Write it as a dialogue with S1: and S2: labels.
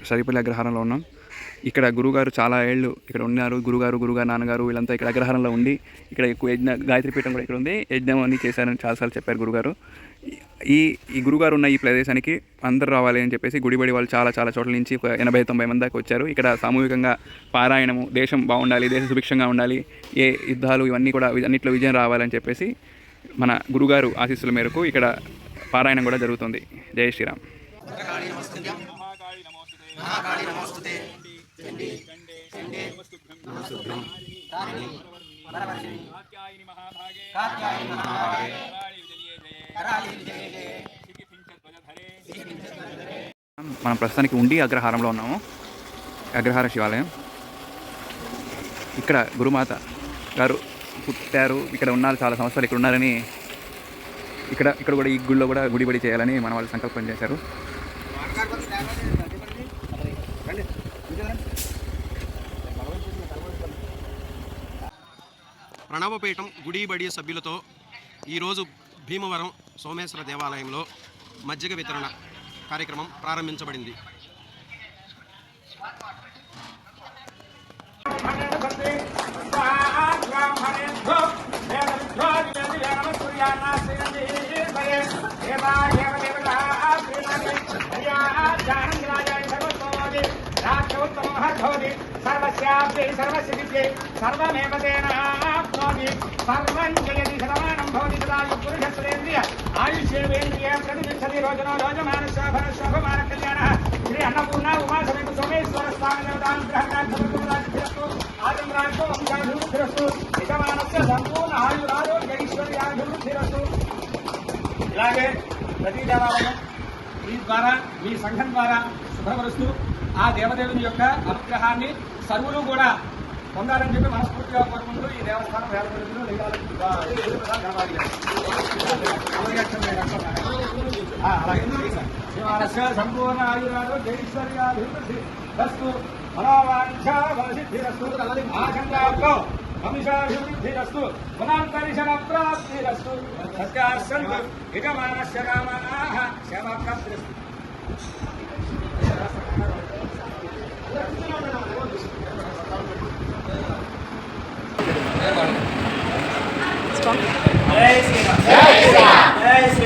S1: సరిపల్లి అగ్రహారంలో ఉన్నాం. ఇక్కడ గురుగారు చాలా ఏళ్ళు ఇక్కడ ఉన్నారు. గురుగారు నాన్నగారు వీళ్ళంతా ఇక్కడ అగ్రహారంలో ఉండి ఇక్కడ ఎక్కువ గాయత్రి పీఠం కూడా ఇక్కడ ఉంది. యజ్ఞం అన్నీ చేశారని చాలాసార్లు చెప్పారు గురుగారు. ఈ గురుగారు ఉన్న ఈ ప్రదేశానికి అందరూ రావాలి అని చెప్పేసి గుడిబడి వాళ్ళు చాలా చోట్ల నుంచి 80-90 మంది దాకా వచ్చారు. ఇక్కడ సామూహికంగా పారాయణము, దేశం బాగుండాలి, దేశం సుభిక్షంగా ఉండాలి, ఏ యుద్ధాలు ఇవన్నీ కూడా అన్నింటిలో విజయం రావాలని చెప్పేసి మన గురుగారు ఆశీస్సుల మేరకు ఇక్కడ పారాయణం కూడా జరుగుతుంది. జై శ్రీరామ్. మనం ప్రస్తుతానికి ఉండి అగ్రహారంలో ఉన్నాము. అగ్రహార శివాలయం. ఇక్కడ గురుమాత గారు పుట్టారు, ఇక్కడ ఉన్నారు, చాలా సంవత్సరాలు ఇక్కడ ఉన్నారని ఇక్కడ కూడా ఈ గుడిలో కూడా గుడిబడి చేయాలని మన వాళ్ళు సంకల్పం చేశారు.
S2: ప్రణవపీఠం గుడిబడి సభ్యులతో ఈరోజు భీమవరం సోమేశ్వర దేవాలయంలో మజ్జిగ వితరణ కార్యక్రమం ప్రారంభించబడింది. सर्वस्याप्ते सर्वसिद्धे सर्वमेव तेनाप्नोति सर्वं जयति शतमानं भवति तदायु पुरुषस्त्रेन्द्रिय आयुष्येवेन्द्रिय प्रतिष्ठति रोचनो रोचमानशोभमानकल्याणः श्री अन्नपूर्णा उमासमेत सोमेश्वरस्वामिदेवतानुग्रहकार्यमस्तु आजम्राजो वंशाभिवृद्धिरस्तु यजमानस्य सम्पूर्ण आयुरारोग्यैश्वर्याभिवृद्धिरस्तु. ఇలాగే ప్రతి దేవాలయం మీ ద్వారా మీ సంఘం ద్వారా శుభ్రపరుస్తూ ఆ దేవదేవుని యొక్క అనుగ్రహాన్ని సర్వులు కూడా పొందాలని చెప్పి మనస్ఫూర్తిగా కోరుకుంటూ ఈ దేవస్థానం సంపూర్ణ ఆయురారోగ్యైశ్వర్యాభివృద్ధి రస్తు మనోవాంఛాఫలసిద్ధిరస్తు ఆశంకాతో వంశాభివృద్ధిరస్తు పునర్దర్శన ప్రాప్తిరస్తు సత్యాసంతు యజమానస్య కామాః క్షేమప్రాప్తిరస్తు.
S3: జై శ్రీరామ్.